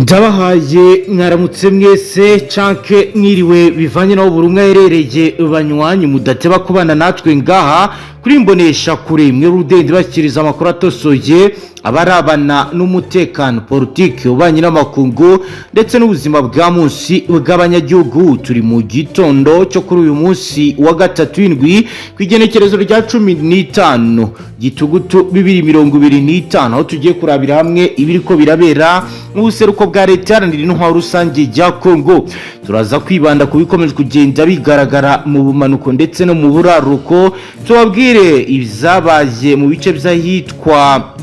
ndabahaye mwaramutse mwese canke mwiriwe bivanye naho buri umwe aherereye banywanyi mudateba kubana natwe ngaha kuri mbonesha kure mwe rudende bakiriza amakuru atosoye abarabana n'umutekano politique ubanye n'amakungu ndetse n'ubuzima bwa munsi bw'abanyagihugu. Turi mu gitondo cyo kuri uyu munsi wa gatatu indwi kwigenekerezo rya 15 gitugutu 2025 aho tugiye kurabira hamwe ibiriko birabera mu buseruko bwa leta yaranira intwaro rusange ya Kongo. Turaza kwibanda kubikomeje kugenda bigaragara mu bumanuko ndetse no mu buraruko, tubabwire ibizabaye mu bice by'ahitwa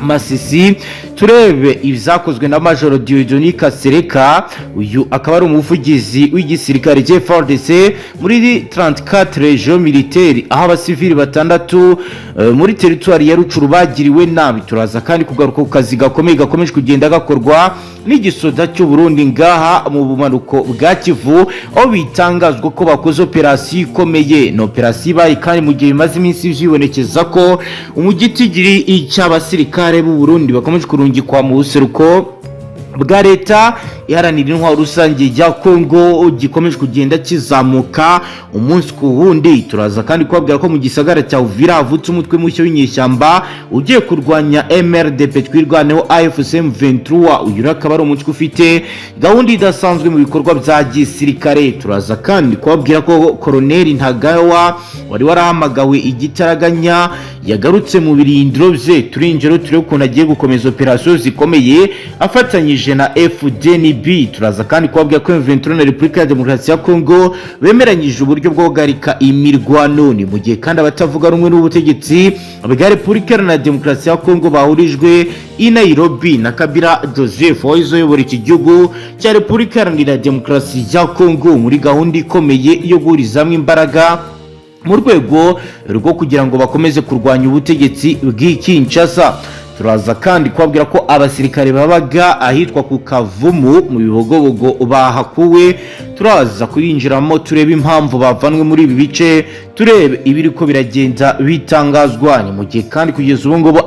Masisi, turebe ibizakozwe na Major Dieudonné Kasereka. Uyu akaba ari umuvugizi w'igisirikare cya FARDC muri 34 région militaire, aho abasivili batandatu muri territoire ya Rucuru bagiriwe nabi. Turaza kandi kugaruka ku kazi gakomeje kugenda gakorwa n'Igisoda cy'u Burundi ngaha mu bumanuko bwa Kivu, aho bitangazwa ko bakoze operation ikomeye. No operation bayi kandi mu gihe imaze iminsi vyibonekeza ko umugitigiri icy'abasirikare b'u Burundi bakomeje kurungikwa mu buseruko bwa leta iharanira intwaro rusange ya Kongo gikomeje kugenda kizamuka umunsi ku wundi. Turaza kandi kubabwira ko mu gisagara cya Uvira havutse umutwe mushya w'inyeshyamba ugiye kurwanya MRDP twirwaneho AFC M23. Uyu akaba ari umutwe ufite gahunda idasanzwe mu bikorwa bya gisirikare. Turaza kandi kubabwira ko Colonel Ntagawa wari warahamagawe igitaraganya yagarutse mu birindiro bye. Turinjero turi ukuntu agiye gukomeza operation zikomeye afatanyije na FDNB. Turaza kandi kubabwira ko M23 na Repubulika ya Demokarasi ya Kongo bemeranyije uburyo bwo guhagarika imirwano. Ni mu gihe kandi abatavuga rumwe n'ubutegetsi bwa Repubulika ya Demokarasi ya Kongo bahurijwe i Nairobi na Kabila Joseph wayoboye iki gihugu cya Repubulika ya Demokarasi ya Kongo muri gahunda ikomeye yo guhuriza hamwe imbaraga mu rwego rwo kugira ngo bakomeze kurwanya ubutegetsi bw'Kinshasa. Turaza kandi kubabwira ko abasirikare babaga ahitwa ku Kavumu mu bibogobogo bahakuwe. Turaza kuyinjiramo turebe impamvu bavanwe muri ibi bice, turebe ibiriko biragenda bitangazwa. Ni mu gihe kandi kugeza ubu ngubu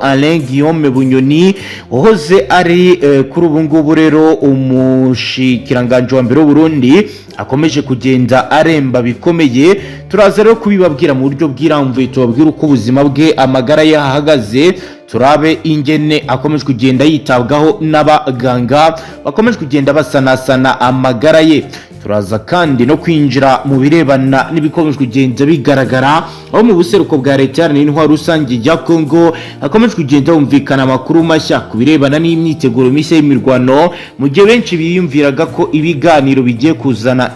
Gen.Bunyoni uhoze ari kuri ubu ngubu rero umushikiranganje wa mbere w'u Burundi akomeje kugenda aremba bikomeye. Turaza rero kubibabwira mu buryo bw'iramvuye, tubabwira uko ubuzima bwe amagara yahagaze, turabe ingene akomeje kugenda yitabwaho n'abaganga bakomeje kugenda basanasana amagara ye. Turaza kandi no kwinjira mu birebana n'ibikomeje kugenda bigaragara aho mu buseruko bwa leta yaranira intwaro rusange ya Kongo akomeje kugenda humvikana amakuru mashya ku birebana n'imyiteguro mishya y'imirwano, mu gihe benshi biyumviraga ko ibiganiro bigiye kuzana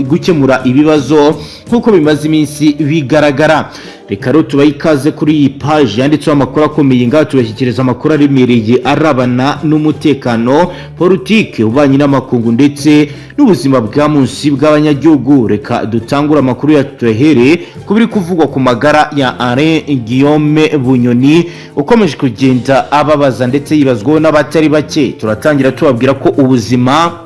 gukemura ibibazo nk'uko bimaze iminsi bigaragara. Reka rero tubaye ikaze kuri iyi page yanditseho amakuru akomeye ngaho tubashyikiriza amakuru aremereye arabana n'umutekano, politique ubanye n'amakungu ndetse n'ubuzima bwa munsi bw'abanyagihugu. Reka dutangura amakuru yatuhere kubiri kuvugwa ku magara ya Gen.Bunyoni ukomeje kugenda ababaza ndetse yibazwaho n'abatari bake. Turatangira tubabwira ko ubuzima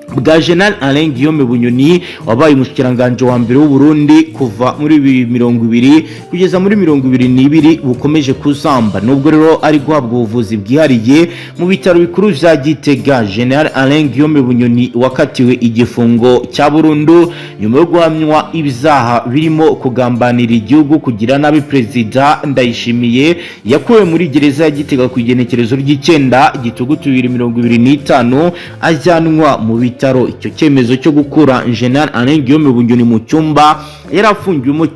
bwa General Gen.Bunyoni wabaye umushikiranganje wa mbere w'u Burundi kuva muri 2020 kugeza muri 2022 bukomeje kuzamba. Nubwo rero ari guhabwa ubuvuzi bwihariye mu bitaro bikuru vya Gitega, General Gen.Bunyoni wakatiwe igifungo cya burundu nyuma yo guhamywa ibizaha birimo kugambanira igihugu, kugira nabi Perezida Ndayishimiye. Yakuwe muri gereza ya Gitega ku igenekerezo ry'ikenda gitugutu 2025 ajyanwa mu bitaro. Icyo cyemezo cyo gukura General Gen.Bunyoni mu cyumba yarafungiwemo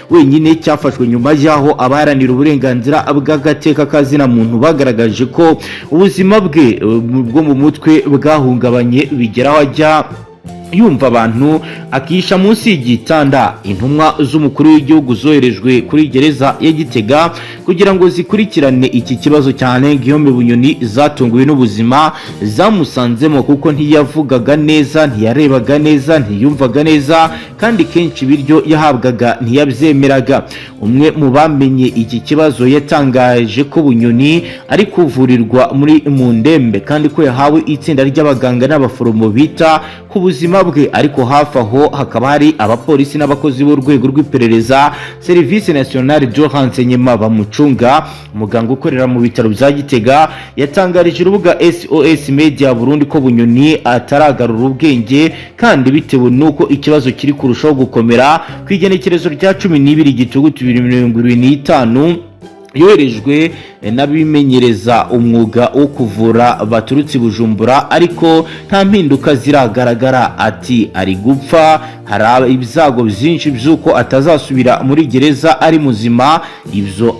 wenyine cyafashwe nyuma y'aho abaharanira uburenganzira bw'agateka kazina muntu bagaragaje ko ubuzima bwe bwo mu mutwe bwahungabanye bigeraho ajya yumva abantu akisha munsi y'igitanda. Intumwa z'umukuru w'igihugu zoherejwe kuri gereza ya Gitega kugira ngo zikurikirane iki kibazo cyane. Gen.Bunyoni zatunguwe n'ubuzima zamusanzemo kuko ntiyavugaga neza, ntiyarebaga neza, ntiyumvaga neza kandi kenshi ibiryo yahabwaga ntiyabyemeraga. Umwe mu bamenye iki kibazo yatangaje ko Bunyoni ari kuvurirwa muri mu ndembe kandi ko yahawe itsinda ry'abaganga n'abaforomo bita ku buzima butumwa bwe, ariko hafi aho hakaba hari abapolisi n'abakozi b'urwego rw'iperereza Service National de Renseignement bamucunga. Umuganga ukorera mu bitaro bya Gitega yatangarije urubuga SOS Media Burundi ko Bunyoni ataragarura ubwenge, kandi bitewe nuko ikibazo kiri kurushaho gukomera ku igenekerezo rya 12 Gitugutu 2025 yoherejwe n'abimenyereza umwuga wo kuvura baturutse Bujumbura, ariko nta mpinduka ziragaragara. Ati ari gupfa, hari ibyago byinshi by'uko atazasubira muri gereza ari muzima. Ibyo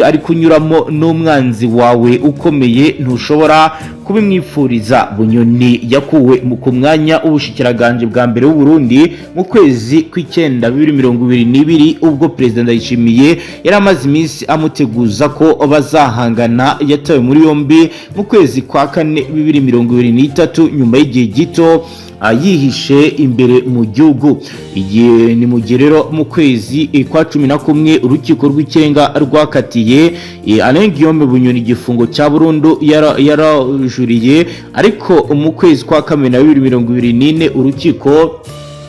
ari kunyuramo n'umwanzi wawe ukomeye, ntushobora kubimwifuriza. Bunyoni yakuwe ku mwanya w'ubushikiranganje bwa mbere w'u Burundi mu kwezi kw'Icyenda 2022 ubwo President Ndayishimiye yari amaze iminsi amuteguza ko bazahangana. Yatawe muri yombi mu kwezi kwa Kane 2023 nyuma y'igihe gito yihishe imbere mu gihugu. Igihe ni mu gerero mu kwezi kwa 11 urukiko rw'ikirenga rwakatiye Ngibyo Bunyoni igifungo cya burundu yarajuriye, ariko mu kwezi kwa Kamena 2024 urukiko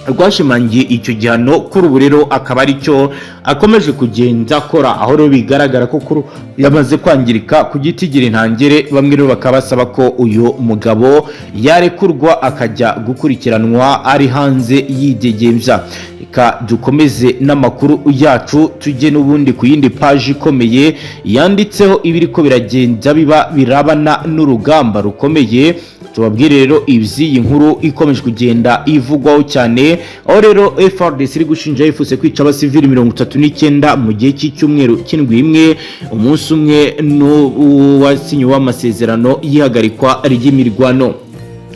rwashimangiye icyo gihano. Kuri ubu rero akaba ari cyo akomeje kugenda akora, aho rero bigaragara ko yamaze kwangirika ku giti gira intangere. Bamwe rero bakaba basaba ko uyu mugabo yarekurwa akajya gukurikiranwa ari hanze yidegembya. Reka dukomeze n'amakuru yacu tujye n'ubundi ku yindi page ikomeye yanditseho ibiriko biragenda birabana n'urugamba rukomeye. Tubabwire rero iby'iyi nkuru ikomeje kugenda ivugwaho cyane, aho rero FARDC iri gushinja ifuse kwica abasivili 39 mu gihe cy'icyumweru cy'indwi imwe. Umunsi umwe wasinyiwe amasezerano y'ihagarikwa ry'imirwano.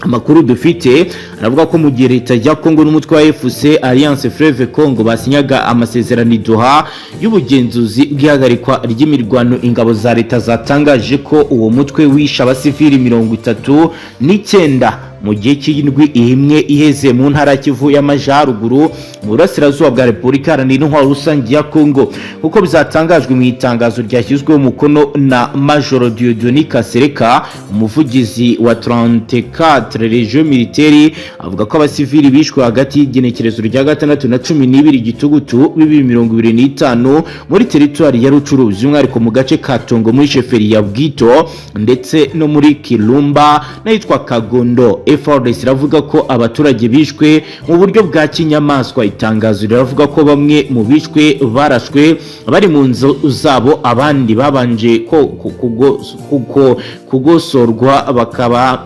Amakuru dufite aravuga ko mu gihe leta ya Kongo n'umutwe wa FC Alliance Fleuve Congo basinyaga amasezerano i Doha y'ubugenzuzi bw'ihagarikwa ry'imirwano, ingabo za leta zatangaje ko uwo mutwe wisha abasivili 39 mu gihe cy'indwi imwe iheze mu ntara Kivu y'Amajyaruguru mu burasirazuba bwa Repubulika Iharanira Intwaro Rusange ya Kongo. Kuko bizatangajwe mu itangazo ryashyizweho umukono na Major Dieudonné Kasereka, umuvugizi wa 34 région militaire, avuga ko abasivili bishwe hagati y'igenekerezo rya 6 na 12 Gitugutu 2025 muri teritwari ya Rucuru, by'umwihariko mu gace ka Tongo muri sheferi ya Bwito ndetse no muri Kirumba n'ahitwa Kagondo. FARDC iravuga ko abaturage bishwe mu buryo bwa kinyamaswa. Itangazo riravuga ko bamwe mu bishwe barashwe bari mu nzu zabo, abandi babanje kugosorwa bakaba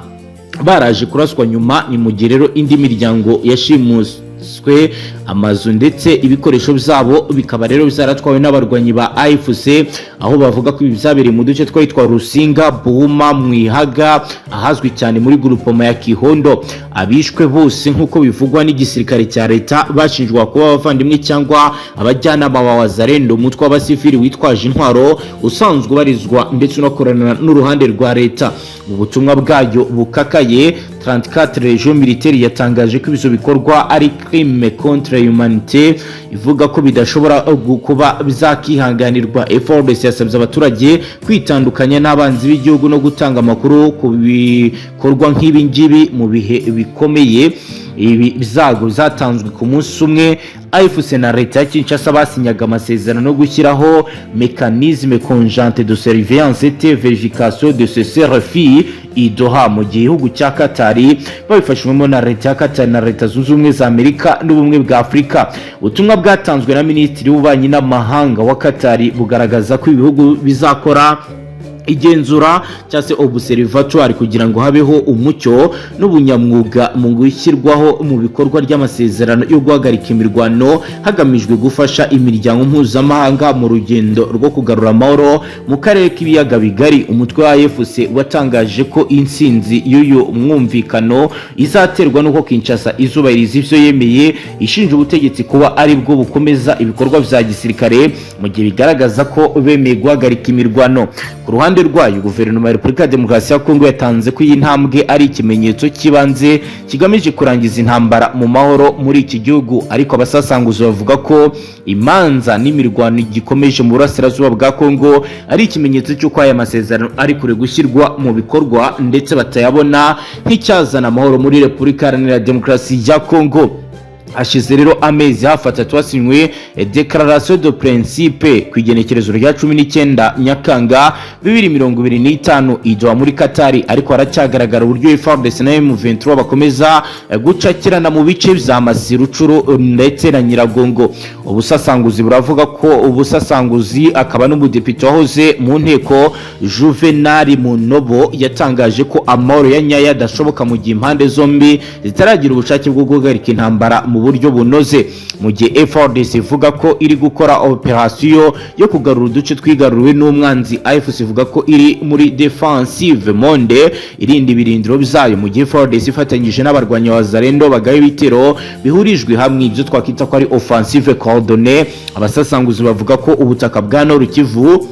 baraje kuraswa nyuma. Ni mu gihe rero indi miryango yashimuswe amazu ndetse ibikoresho byabo bikaba rero bizaratwawe n'abarwanyi ba AFC, aho bavuga ko ibi byabereye mu duce twitwa Rusinga, Buhuma, Mwihaga, ahazwi cyane muri groupement ya Kihondo. Abishwe bose nk'uko bivugwa n'igisirikare cya leta bashinjwa kuba abavandimwe cyangwa abajyanama ba Wazalendo, umutwe w'abasivili witwaje intwaro usanzwe barizwa ndetse unakorana n'uruhande rwa leta. Mu butumwa bwayo bukakaye 34 région militaire yatangaje ko ibizo bikorwa ari crime contre l'humanité, ivuga ko bidashobora kuba bizakihanganirwa. FARDC yasabye abaturage kwitandukanya n'abanzi b'igihugu no gutanga amakuru ku bikorwa nk'ibi ngibi mu bihe bikomeye. Ibi bizago zatanzwe ku munsi umwe. AFC na leta ya Kinshasa basinyaga amasezerano no gushyiraho mécanisme conjointe de surveillance et vérification de ce CRFI i Doha mu gihugu cya Katari, babifashijwemo na leta ya Katari na leta zunze ubumwe za Amerika n'ubumwe bwa Afurika. Ubutumwa bwatanzwe na Minisitiri w'Ububanyi n'Amahanga wa Katari bugaragaza ko ibihugu bizakora igenzura cyangwa se observatoire kugira ngo habeho umucyo n'ubunyamwuga mu gushyirwaho mu bikorwa ry'amasezerano yo guhagarika imirwano, hagamijwe gufasha imiryango mpuzamahanga mu rugendo rwo kugarura amahoro mu karere k'ibiyaga bigari. Umutwe wa AFC watangaje ko intsinzi y'uyu mwumvikano izaterwa n'uko Kinshasa izubahiriza ivyo yemeye, ishinja ubutegetsi kuba ari bwo bukomeza ibikorwa vya gisirikare mu gihe bigaragaza ko bemeye guhagarika imirwano. Ku ruhande ruhande rwayo guverinoma ya Repubulika ya Demokarasi ya Kongo yatanze ko iyi ntambwe ari ikimenyetso kibanze kigamije kurangiza intambara mu mahoro muri iki gihugu, ariko abasasanguzi bavuga ko imanza n'imirwano gikomeje mu burasirazuba bwa Kongo ari ikimenyetso cy'uko aya masezerano ari kure gushyirwa mu bikorwa ndetse batayabona nk'icyazana amahoro muri Repubulika Iharanira Demokarasi ya Kongo. Hashize rero amezi hafi 3 hasinywe declaration de principe ku igenekerezo rya 19 Nyakanga 2025 idoha muri Katari, ariko haracyagaragara uburyo FARDC na M23 bakomeza gucakirana mu bice bya Masirucuru ndetse na Nyiragongo. Ubusasanguzi buravuga ko ubusasanguzi akaba n'umudepite wahoze mu nteko Juvenal Munobo yatangaje ko amahoro ya nyaya adashoboka mu gihe impande zombi zitaragira ubushake bwo guhagarika intambara mu buryo bunoze, mu gihe FARDC ivuga ko iri gukora operation yo kugarura uduce twigaruriwe n'umwanzi. AFC ivuga ko iri muri defensive monde irindi birindiro byayo, mu gihe FARDC ifatanyije n'abarwanya wa Zarendo bagaye ibitero bihurijwe hamwe ibyo twakita ko ari offensive coordonnée. Abasasanguzi bavuga ko ubutaka bwa Nord Kivu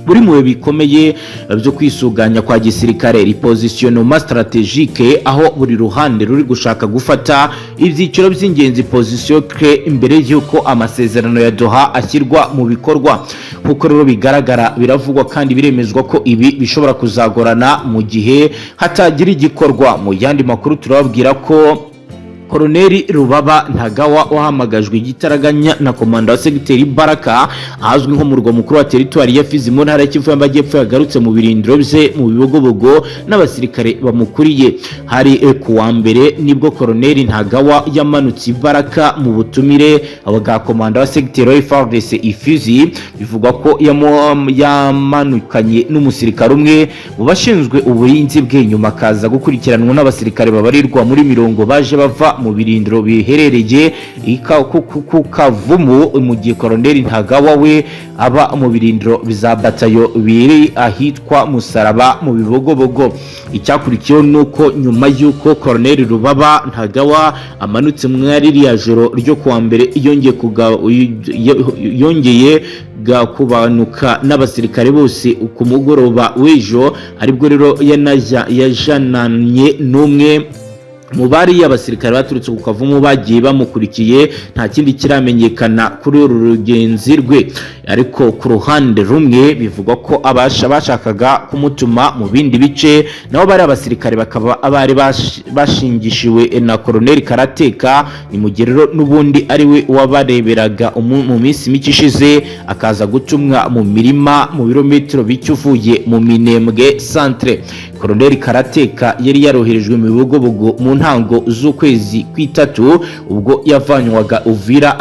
buri mu bikomeye byo kwisuganya kwa gisirikare, repositionnement stratégique, aho buri ruhande ruri gushaka gufata ibyiciro by'ingenzi position clé imbere y'uko amasezerano ya Doha ashyirwa mu bikorwa. Nkuko rero bigaragara biravugwa kandi biremezwa ko ibi bishobora kuzagorana mu gihe hatagira igikorwa. Mu yandi makuru turababwira ko Koloneli Rubaba Ntagawa wahamagajwe igitaraganya na komanda wa segiteri Baraka ahazwi nko mu murwa mukuru wa teritwari ya Fizi mu ntara y'Kivu y'Amajyepfo yagarutse mu birindiro bye mu bibogobogo n'abasirikare bamukuriye. Hari ku wa mbere nibwo Koloneli Ntagawa yamanutse Baraka mu butumire abaga komanda wa segiteri wa FARDC Ifizi. Bivugwa ko yamanukanye n'umusirikare umwe mu bashinzwe uburinzi bwe, nyuma kaza gukurikiranwa n'abasirikare babarirwa muri 40 baje bava mu birindiro biherereye ku Kavumu, mu gihe Koloneli Ntagawa we aba mu birindiro biza batayo biri ahitwa Musaraba mu bibogobogo. Icyakurikiyeho nuko nyuma y'uko Koloneli Rubaba Ntagawa amanutse mwari ya joro ryo kuwa mbere yongeye kubanuka n'abasirikare bose ku mugoroba w'ejo, aribwo rero yajananye n'umwe mu bari y'abasirikare baturutse ku Kavumu bagiye bamukurikiye. Nta kindi kiramenyekana kuri uru rugenzi rwe, ariko ku ruhande rumwe bivugwa ko bashakaga kumutuma mu bindi bice, nabo bari abasirikare bakaba abari bashingishiwe na Koloneli Karateka. Ni mu gihe rero n'ubundi ari we wabareberaga mu minsi mike ishize akaza gutumwa mu mirima mu birometero bike uvuye mu Minembwe centre. Koloneli Karateka yari yaroherejwe mu bibogobogo mu ntango z'ukwezi kw'itatu ubwo yavanywaga Uvira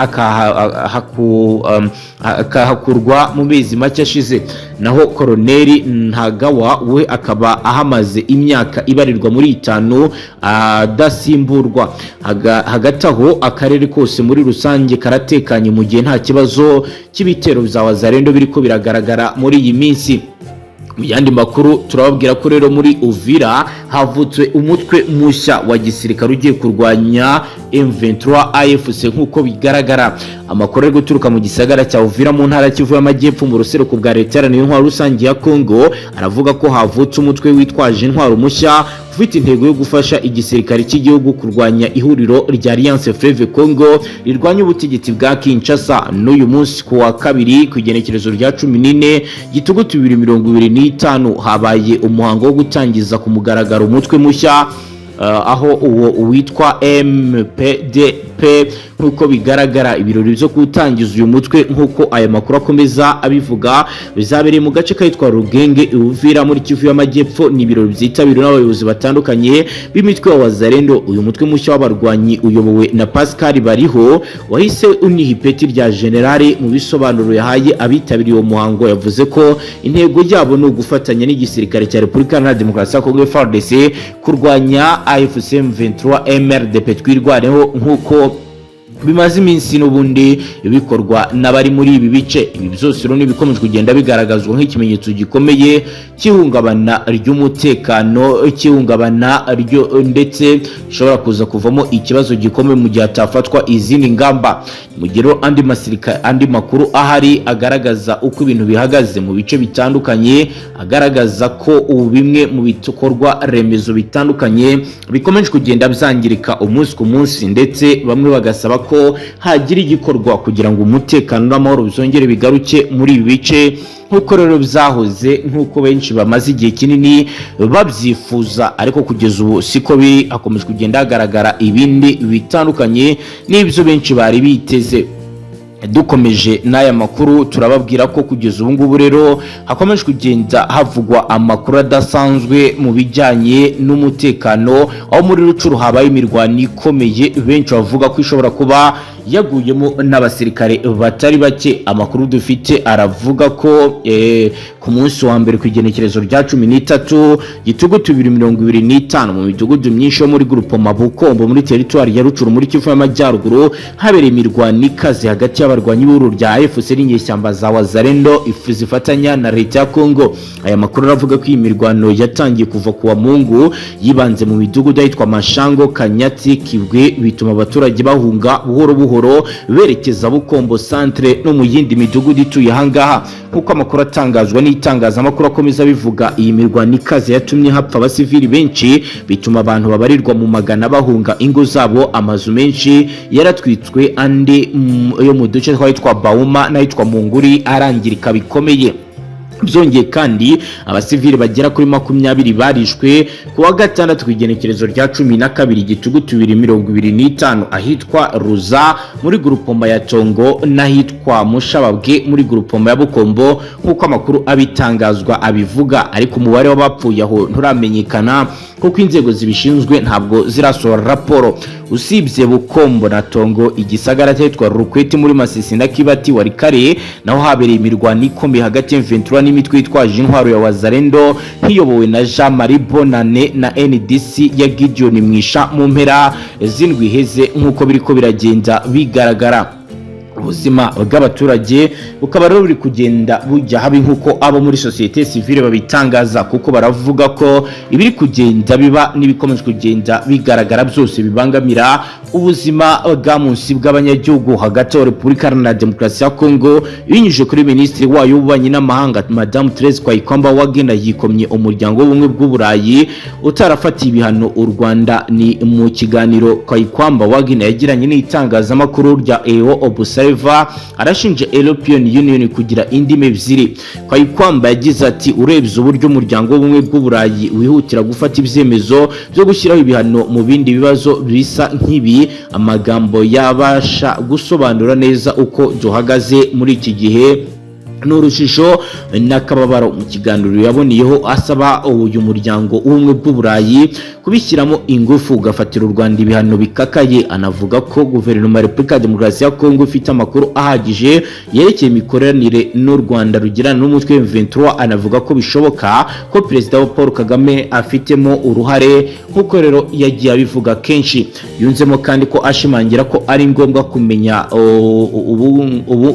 akahakurwa mu mezi make ashize. Naho Koloneli Ntagawa we akaba ahamaze imyaka ibarirwa muri 5 adasimburwa. Hagati aho akarere kose muri rusange karatekanye mu gihe nta kibazo cy'ibitero bya Wazarendo biriko biragaragara muri iyi minsi. Mu yandi makuru turababwira ko rero muri Uvira havutse umutwe mushya wa gisirikare ugiye kurwanya M23 AFC. nkuko bigaragara amakuru ari guturuka mu gisagara cya Uvira mu ntara y'Kivu y'Amajyepfo mu rusereko bwa leta iharanira intwaro rusange ya Kongo aravuga ko havutse umutwe witwaje intwaro mushya ufite intego yo gufasha igisirikare cy'igihugu kurwanya ihuriro rya Alliance Fleuve Congo rirwanya ubutegetsi bwa Kinshasa. N'uyu munsi ku wa kabiri ku igenekerezo rya 14 Gitugutu 2025 habaye umuhango wo gutangiza ku mugaragaro umutwe mushya aho uwo witwa MPDP. Nkuko bigaragara ibirori byo gutangiza uyu mutwe nkuko aya makuru akomeza abivuga bizabereye mu gace kitwa Rugenge Uvira muri Kivu y'Amajyepfo. Ni ibirori byitabiriwe n'abayobozi batandukanye b'imitwe wa Wazarendo. Uyu mutwe mushya w'abarwanyi uyobowe na Pascal Bariho wahise uniha ipeti rya generale. Mu bisobanuro yahaye abitabiriye uwo muhango yavuze ko intego yabo no gufatanya n'igisirikare cya Repubulika Iharanira Demokarasi ya Kongo FARDC kurwanya AFC M23 MRDP twirwaneho. Nkuko bimaze iminsi n'ubundi bikorwa n'abari muri ibi bice. Ibi byose rero bikomeje kugenda bigaragazwa nk'ikimenyetso gikomeye cy'ihungabana ry'umutekano, cy'ihungabana ryo ndetse bishobora kuza kuvamo ikibazo gikomeye mu gihe hatafatwa izindi ngamba. Mu gihe rero andi makuru ahari agaragaza uko ibintu bihagaze mu bice bitandukanye, agaragaza ko ubu bimwe mu bikorwa remezo bitandukanye bikomeje kugenda byangirika umunsi ku munsi, ndetse bamwe bagasaba ko hagira igikorwa kugira ngo umutekano n'amahoro bizongere bigaruke muri ibi bice nk'uko rero byahoze, nk'uko benshi bamaze igihe kinini babyifuza, ariko kugeza ubu siko biri. Hakomeje kugenda hagaragara ibindi bitandukanye n'ibyo benshi bari biteze. Dukomeje n'aya makuru turababwira ko kugeza ubu ngubu rero hakomeje kugenda havugwa amakuru adasanzwe mu bijyanye n'umutekano, aho muri Rucuru habaye imirwano ikomeye, benshi bavuga ko ishobora kuba yaguyemo n'abasirikare batari bake. Amakuru dufite aravuga ko ku munsi wa mbere ku igenekerezo rya 13 Gitugutu 2025 mu midugudu myinshi yo muri Grupoma Bukombo muri territoire ya Rucuru muri Kivu y'Amajyaruguru habereye imirwano ikaze hagati y'abarwanyi b'uru rya AFC n'inyeshyamba za Wazalendo zifatanya na leta ya Kongo. Aya makuru aravuga ko iyi mirwano yatangiye kuva kuwa Mungu, yibanze mu midugudu yitwa Mashango, Kanyati, Kibwe, bituma abaturage bahunga buhoro buhoro berekeza Bukombo centre no mu yindi midugudu ituye hangaha. Kuko amakuru atangazwa n'itangazamakuru akomeza bivuga, iyi mirwano ikaze yatumye hapfa abasivili benshi, bituma abantu babarirwa mu magana bahunga ingo zabo. Amazu menshi yaratwitswe, andi yo mu duce twitwa Bauma n'ayitwa Munguri arangirika bikomeye. Byongeye kandi abasivili bagera kuri 20 barishwe kuwa gatandatu ku igenekerezo rya 12 Gitugutu 2025 ahitwa Ruza muri Grupoma ya Tongo n'ahitwa Mushababwe muri Grupoma ya Bukombo, nk'uko amakuru abitangazwa abivuga. Ariko umubare w'abapfuye aho nturamenyekana kuko inzego zibishinzwe ntabwo zirasohora raporo. Usibye Bukombo na Tongo, igisagara cyitwa Rukweti muri Masisi na Kibati wari kare naho habereye imirwano ikomeye hagati ya M23 n'imitwe yitwaje intwaro ya Wazalendo hiyobowe na Jean Marie Bonane na NDC ya Gideon Mwisha mu mpera z'indwi heze, nk'uko biriko biragenda bigaragara. Ubuzima bw'abaturage bukaba rero buri kugenda bujya habi nk'uko abo muri societe civile babitangaza, kuko baravuga ko ibiri kugenda biba n'ibikomeje kugenda bigaragara byose bibangamira ubuzima bwa munsi bw'abanyagihugu. Hagati ya Repubulika Iharanira Demokarasi ya Kongo binyujije kuri Minisitiri wayo w'ububanyi n'amahanga Madame Therese Kwayikwamba wagenda yikomye umuryango w'ubumwe bw'Uburayi utarafatiye ibihano u Rwanda. Ni mu kiganiro Kwayikwamba wagenda yagiranye n'itangazamakuru rya EO Observer arashinja European Union kugira indimi ebyiri. Kwayikwamba yagize ati, urebye uburyo umuryango w'ubumwe bw'Uburayi wihutira gufata ibyemezo byo gushyiraho ibihano mu bindi bibazo bisa nk'ibi, amagambo yabasha gusobanura neza uko duhagaze muri iki gihe n'urushisho n'akababaro. Mu kiganiro yaboneyeho asaba uyu muryango w'ubumwe bw'Uburayi kubishyiramo ingufu ugafatira u Rwanda ibihano bikakaye. Anavuga ko guverinoma ya Repubulika ya Demokarasi ya Kongo ifite amakuru ahagije yerekeye imikoranire n'u Rwanda rugirana n'umutwe M23. Anavuga ko bishoboka ko Perezida Paul Kagame afitemo uruhare, nk'uko rero yagiye abivuga kenshi. Yunzemo kandi ko ashimangira ko ari ngombwa kumenya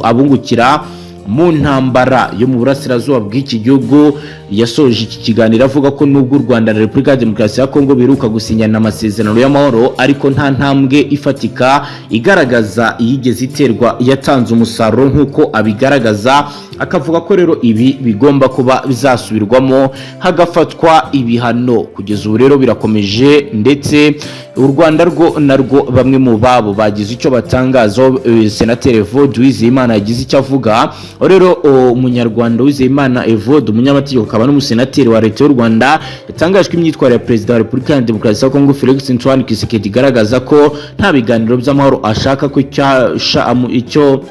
abungukira mu ntambara yo mu burasirazuba bw'iki gihugu. Yasoje iki kiganiro avuga ko nubwo u Rwanda na Repubulika ya Demokarasi ya Kongo biruka gusinyana amasezerano y'amahoro, ariko nta ntambwe ifatika igaragaza iyigeze iterwa yatanze umusaruro nk'uko abigaragaza. Akavuga ko rero ibi bigomba kuba bizasubirwamo hagafatwa ibihano. Kugeza ubu rero birakomeje, ndetse u Rwanda rwo narwo bamwe mu babo bagize icyo batangaza. Senateri Evode Uwizeyimana yagize icyo avuga. Rero umunyarwanda Uwizeyimana Evode, umunyamategeko akaba n'umusenateri wa leta y'u Rwanda, yatangaje ko imyitwarire ya Perezida wa Repubulika ya Demokarasi ya Kongo Felix Antoine Tshisekedi igaragaza ko nta biganiro by'amahoro ashaka, ko icyo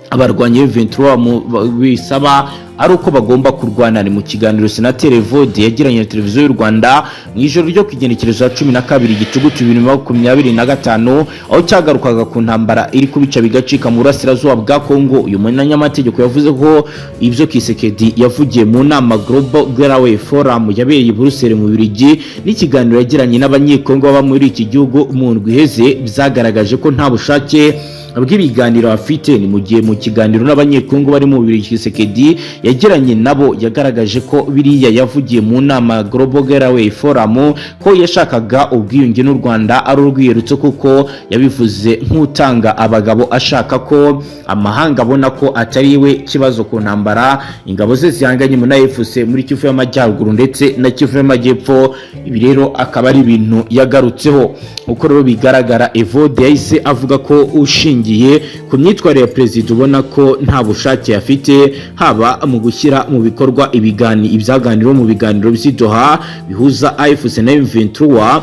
abarwanyi B23 bisaba ari uko bagomba kurwana. Ni mu kiganiro Senateri Evode yagiranye na televiziyo y'u Rwanda mu ijoro ryo kwigenekerezo ya 12 Gitugutu 2025, aho cyagarukaga ku ntambara iri kubica bigacika mu burasirazuba bwa Kongo. Uyu munyamategeko yavuze ko ibyo Tshisekedi yavugiye mu nama Global Getaway Forum yabereye i Brussels mu Bubiligi n'ikiganiro yagiranye n'abanyekongo baba muri iki gihugu mu ndwi iheze byagaragaje ko nta bushake bw'ibiganiro afite. Ni mu gihe mu kiganiro n'abanyekongo bari mu bibiri Tshisekedi yagiranye nabo yagaragaje ko biriya yavugiye mu nama Global Getaway Forum ko yashakaga ubwiyunge n'u Rwanda ari urwiyerutso, kuko yabivuze nk'utanga abagabo ashaka ko amahanga abona ko atari we kibazo ku ntambara ingabo ze zihanganye na FC muri Kivu y'Amajyaruguru ndetse na Kivu y'Amajyepfo. Ibi rero akaba ari ibintu yagarutseho. Uko rero bigaragara, Evode yahise avuga ko ushingiye ku myitwarire ya perezida ubona ko nta bushake afite haba mu gushyira mu bikorwa ibyaganiro mu biganiro by'Doha bihuza AFC na M23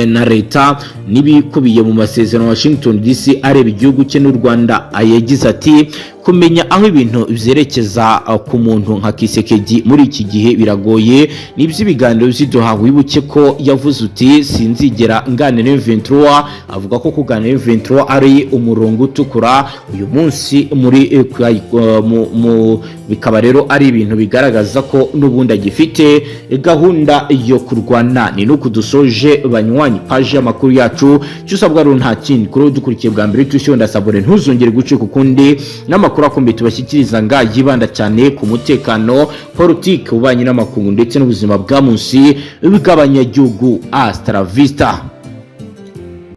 na leta n'ibikubiye mu masezerano Washington DC areba igihugu cye n'u Rwanda. Yagize ati kumenya aho ibintu byerekeza ku muntu nka Tshisekedi muri iki gihe biragoye. N'iby'ibiganiro by'Doha wibuke ko yavuze uti sinzigera nganira M23. Avuga ko kuganira M23 ari umurongo utukura uyu munsi muri bikaba rero ari ibintu bigaragaza ko n'ubundi agifite gahunda yo kurwana. Ni nuko dusoje banywanyi page y'amakuru yacu. Cyusabwa rero nta kindi kuri dukurikiye bwa mbere tushyonda sabone ntuzongere gucika ukundi n'amakuru akomeye tubashyikiriza yibanda cyane ku mutekano, politique, ububanyi n'amakungu ndetse n'ubuzima bwa munsi bw'abanyagihugu. Hasta la vista.